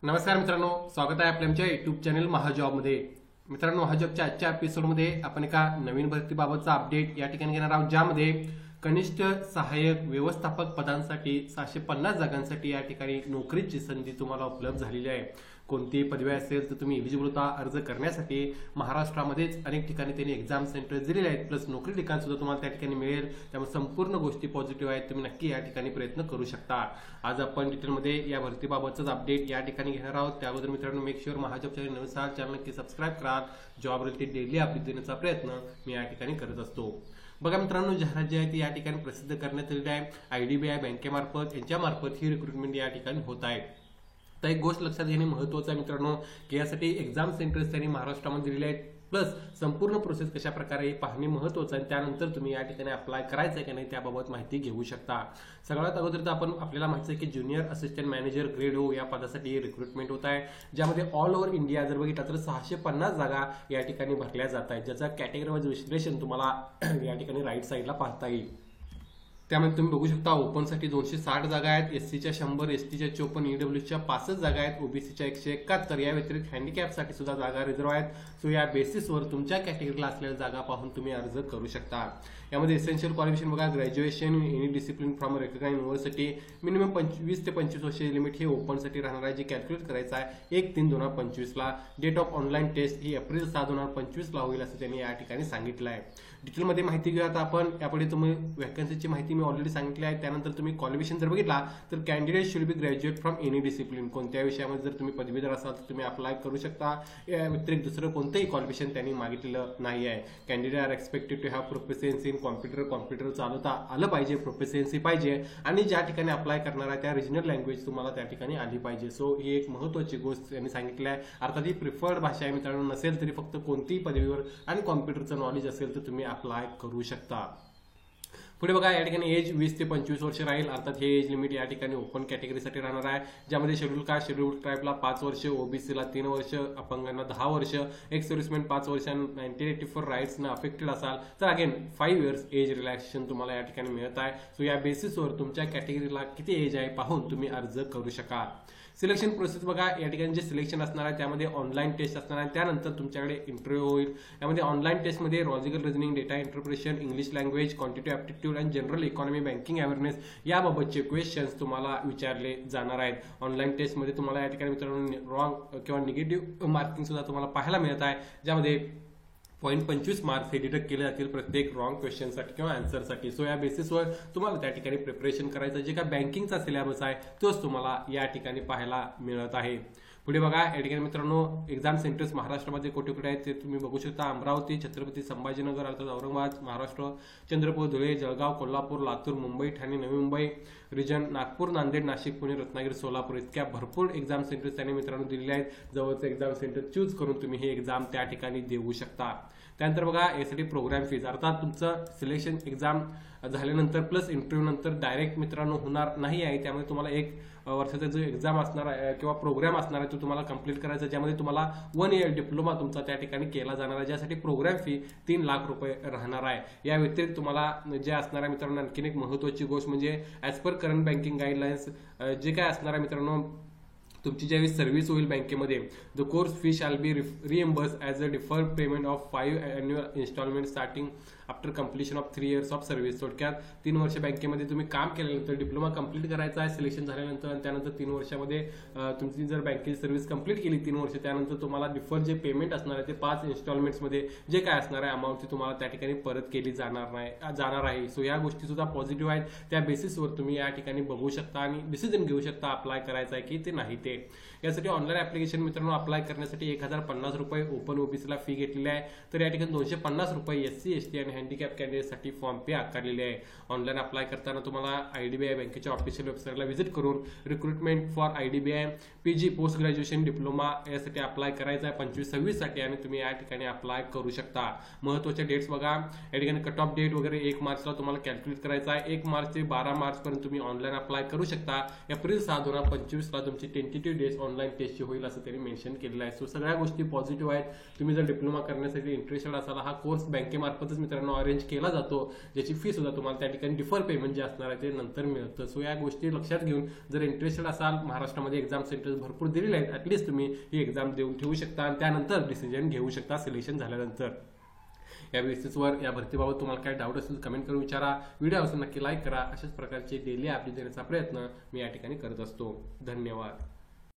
नमस्कार मित्रांनो, स्वागत आहे आपल्या आमच्या युट्यूब चॅनल महाजॉबमध्ये। मित्रांनो, महाजॉबच्या आजच्या एपिसोडमध्ये आपण एका नवीन भरतीबाबतचा अपडेट या ठिकाणी घेणार आहोत, ज्यामध्ये कनिष्ठ सहाय्यक व्यवस्थापक पदांसाठी 650 जागांसाठी या ठिकाणी नोकरीची संधी तुम्हाला उपलब्ध झालेली आहे। कोणती पदवी असेल तर तुम्ही एलिजिबल होता अर्ज करण्यासाठी। महाराष्ट्रामध्येच अनेक ठिकाणी त्यांनी एक्झाम सेंटर दिलेले आहेत, प्लस नोकरी ठिकाण सुद्धा तुम्हाला त्या ठिकाणी मिळेल। त्यामुळे संपूर्ण गोष्टी पॉझिटिव्ह आहेत, तुम्ही नक्की या ठिकाणी प्रयत्न करू शकता। आज आपण डिटेलमध्ये या भरतीबाबतचा अपडेट या ठिकाणी घेणार आहोत। त्याबद्दल मित्रांनो, मेक शुअर महाजॉब चॅनल नवीन असाल चॅनल नक्की सबस्क्राईब करा। जॉब रिलेटेड डेली अपडेट देण्याचा प्रयत्न मी या ठिकाणी करत असतो। बघा मित्रांनो, जाहिरात जी आहे ती या ठिकाणी प्रसिद्ध करण्यात आलेली आहे। IDBI बँकेमार्फत यांच्यामार्फत ही रिक्रुटमेंट या ठिकाणी होत आहे। तर एक गोष्ट लक्षात घेणे महत्त्वाचं आहे मित्रांनो, की यासाठी एक्झाम सेंटर्स त्यांनी महाराष्ट्रामध्ये दिलेले आहेत, प्लस संपूर्ण प्रोसेस कशा प्रकारे पाहणे महत्त्वाचं आहे। त्यानंतर तुम्ही या ठिकाणी अप्लाय करायचं आहे की नाही त्याबाबत माहिती घेऊ शकता। सगळ्यात अगोदर तर आपल्याला माहिती आहे की junior assistant manager grade O या पदासाठी रिक्रुटमेंट होत आहे, ज्यामध्ये ऑल ओव्हर इंडिया जर बघितलं तर 650 जागा या ठिकाणी भरल्या जात आहेत, ज्याचा कॅटेगरी वाईज विश्लेषण तुम्हाला या ठिकाणी राईट साईडला पाहता येईल। त्यामध्ये तुम्ही बघू शकता ओपनसाठी 260 जागा आहेत, SCच्या 100, STच्या 54, EWच्या 65 जागा आहेत, OBCच्या 171। या व्यतिरिक्त हँडिकॅपसाठी सुद्धा जागा रिझर्व आहेत। सो या बेसिसवर तुमच्या कॅटेगरीला असलेल्या जागा पाहून तुम्ही अर्ज करू शकता। यामध्ये एसेन्शियल क्वालिफिकेशन बघा, graduation any discipline from recognised university, minimum 20 ते 25 वर्ष लिमिट हे ओपनसाठी राहणार आहे, जे कॅल्क्युलेट करायचं आहे 1/3/2025 ला। डेट ऑफ ऑनलाईन टेस्ट ही एप्रिल 6, 2025 ला होईल असं त्यांनी या ठिकाणी सांगितलं आहे। डिटेलमध्ये माहिती घेऊया आता आपण। यापुढे तुम्ही वॅकन्सीची माहिती मी ऑलरेडी सांगितली आहे। त्यानंतर तुम्ही क्वालिफिकेशन जर बघितला तर candidate should be graduate from any discipline, कोणत्या विषयामध्ये जर तुम्ही पदवीधर असाल तर तुम्ही अप्लाय करू शकता। या व्यतिरिक्त दुसरं कोणतंही क्वालिफिकेशन त्यांनी मागितलेलं नाही आहे। Candidate are expected to have proficiency in computer चालवता आलं पाहिजे, प्रोफिशियन्सी पाहिजे, आणि ज्या ठिकाणी अप्लाय करणार आहे त्या रिजनल लँग्वेज तुम्हाला त्या ठिकाणी आली पाहिजे। सो ही एक महत्त्वाची गोष्ट त्यांनी सांगितली आहे। अर्थात ही प्रिफर्ड भाषा आहे मित्रांनो, नसेल तरी फक्त कोणतीही पदवीवर आणि कॉम्प्युटरचं नॉलेज असेल तर तुम्ही अप्लाय करू शकता। पुढे बघा, या ठिकाणी एज 20 ते 25 वर्ष राहील। अर्थात हे एज लिमिट या ठिकाणी ओपन कॅटेगरीसाठी राहणार आहे, ज्यामध्ये शेड्यूल कास्ट शेड्यूल ट्राईबला 5 वर्ष, OBCला 3 वर्ष, अपंगांना 10 वर्ष, एक्स सर्व्हिसमॅन 5 वर्ष, 1984 राईट्सना अफेक्टेड असाल तर अगेन 5 इयर्स एज रिलॅक्सेशन तुम्हाला या ठिकाणी मिळत आहे। सो या बेसिसवर तुमच्या कॅटेगरीला किती एज आहे पाहून तुम्ही अर्ज करू शकाल। सिलेक्शन प्रोसेस बघा, या ठिकाणी जे सिलेक्शन असणार आहे त्यामध्ये ऑनलाईन टेस्ट असणार आहे, त्यानंतर तुमच्याकडे इंटरव्ह्यू होईल। यामध्ये ऑनलाईन टेस्टमध्ये logical reasoning, data interpretation, English language, quantitative aptitude आणि जनरल इकॉनॉमी, बँकिंग अवेअरनेस याबाबतचे क्वेश्चन्स तुम्हाला विचारले जाणार आहेत। ऑनलाईन टेस्टमध्ये तुम्हाला या ठिकाणी मित्रांनो रॉंग किंवा निगेटिव्ह मार्किंग सुद्धा तुम्हाला पाहायला मिळत आहे, ज्यामध्ये 0.25 मार्क्स हे डिडक्ट केले जातील प्रत्येक रॉंग क्वेश्चनसाठी किंवा आन्सरसाठी। सो या बेसिसवर तुम्हाला त्या ठिकाणी प्रिपरेशन करायचं, जे काय बँकिंगचा सिलेबस आहे तोच तुम्हाला या ठिकाणी पाहायला मिळत आहे। पुढे बघा, या ठिकाणी मित्रांनो एक्झाम सेंटर्स महाराष्ट्रामध्ये कुठे कुठे आहेत ते तुम्ही बघू शकता। अमरावती, छत्रपती संभाजीनगर, अर्थात औरंगाबाद महाराष्ट्र, चंद्रपूर, धुळे, जळगाव, कोल्हापूर, लातूर, मुंबई, ठाणे, नवी मुंबई रिजन, नागपूर, नांदेड, नाशिक, पुणे, रत्नागिरी, सोलापूर इतक्या भरपूर एक्झाम सेंटर्स त्यांनी मित्रांनो दिलेले आहेत। जवळचं एक्झाम सेंटर चूज करून तुम्ही हे एक्झाम त्या ठिकाणी देऊ शकता। त्यानंतर बघा, यासाठी प्रोग्राम फीज, अर्थात तुमचं सिलेक्शन एक्झाम झाल्यानंतर प्लस इंटरव्ह्यू नंतर डायरेक्ट मित्रांनो होणार नाही आहे, त्यामुळे तुम्हाला 1 वर्षाचा जो एक्झाम असणार आहे किंवा प्रोग्राम असणार आहे तो तुम्हाला कंप्लीट करायचा आहे, ज्यामध्ये तुम्हाला 1 इयर डिप्लोमा तुमचा त्या ठिकाणी केला जाणार आहे, ज्यासाठी प्रोग्राम फी 3 लाख रुपये राहणार आहे। या व्यतिरिक्त तुम्हाला जे असणार आहे मित्रांनो आणखीन एक महत्त्वाची गोष्ट म्हणजे as per current banking guidelines जे काय असणार आहे मित्रांनो, तुमची ज्यावेळी सर्व्हिस होईल बँकेमध्ये, the course fee shall be reimburse as a deferred payment of 5 annual instalment starting after completion of 3 years of service. थोडक्यात 3 वर्ष बँकेमध्ये तुम्ही काम केल्यानंतर डिप्लोमा कंप्लीट करायचा आहे सिलेक्शन झाल्यानंतर, आणि त्यानंतर 3 वर्षामध्ये तुमची जर बँकेची सर्व्हिस कंप्लीट केली 3 वर्ष, त्यानंतर तुम्हाला डिफर्ड जे पेमेंट असणार आहे ते 5 इन्स्टॉलमेंट्समध्ये जे काय असणार आहे अमाऊंट ती तुम्हाला त्या ठिकाणी परत केली जाणार आहे। सो या गोष्टी सुद्धा पॉझिटिव्ह आहेत। त्या बेसिसवर तुम्ही या ठिकाणी बघू शकता आणि डिसिजन घेऊ शकता अप्लाय करायचं आहे की ते नाही ते। यासाठी ऑनलाईन ऍप्लिकेशन मित्रांनो अप्लाय करण्यासाठी 1050 रुपये ओपन OBCला फी घेतलेली आहे, तर या ठिकाणी 250 रुपये SC ST आणि हँडिकॅप कॅन्डिडेटसाठी फॉर्म पे आकारलेले आहे। ऑनलाईन अप्लाय करताना तुम्हाला IDBI बँकेच्या ऑफिशियल वेबसाईटला व्हिजिट करून recruitment for IDBI PG post graduation diploma यासाठी अप्लाय करायचा आहे 25-26 साठी, आणि तुम्ही या ठिकाणी अप्लाय करू शकता। महत्त्वाच्या डेट्स बघा, या ठिकाणी कट ऑफ डेट वगैरे 1 मार्चला तुम्हाला कॅल्क्युलेट करायचा आहे। 1 मार्च ते 12 मार्च पर्यंत तुम्ही ऑनलाईन अप्लाय करू शकता। एप्रिल 6, 2025 ला तुमची टेंटेटिव्ह डेट ऑनलाईन टेस्टची होईल असं त्यांनी मेन्शन केलेलं आहे। सो सगळ्या गोष्टी पॉझिटिव्ह आहेत। तुम्ही जर डिप्लोमा करण्यासाठी इंटरेस्टेड असाल, हा कोर्स बँकेमार्फतच मित्रांनो मित्रांनो अरेंज केला जातो, ज्याची फी सुद्धा तुम्हाला त्या ठिकाणी डिफर पेमेंट जे असणार आहे ते नंतर मिळतं. सो या गोष्टी लक्षात घेऊन जर इंटरेस्टेड असाल, महाराष्ट्रामध्ये एक्झाम सेंटर्स भरपूर दिलेले आहेत, ऍटलीस्ट तुम्ही ही एक्झाम देऊन ठेवू शकता आणि त्यानंतर डिसिजन घेऊ शकता सिलेक्शन झाल्यानंतर. या बेसिसवर या भरतीबाबत तुम्हाला काय डाऊट असेल कमेंट करून विचारा. व्हिडिओ असेल नक्की लाईक करा. अशाच प्रकारचे डेली अपडेट देण्याचा प्रयत्न मी या ठिकाणी करत असतो. धन्यवाद.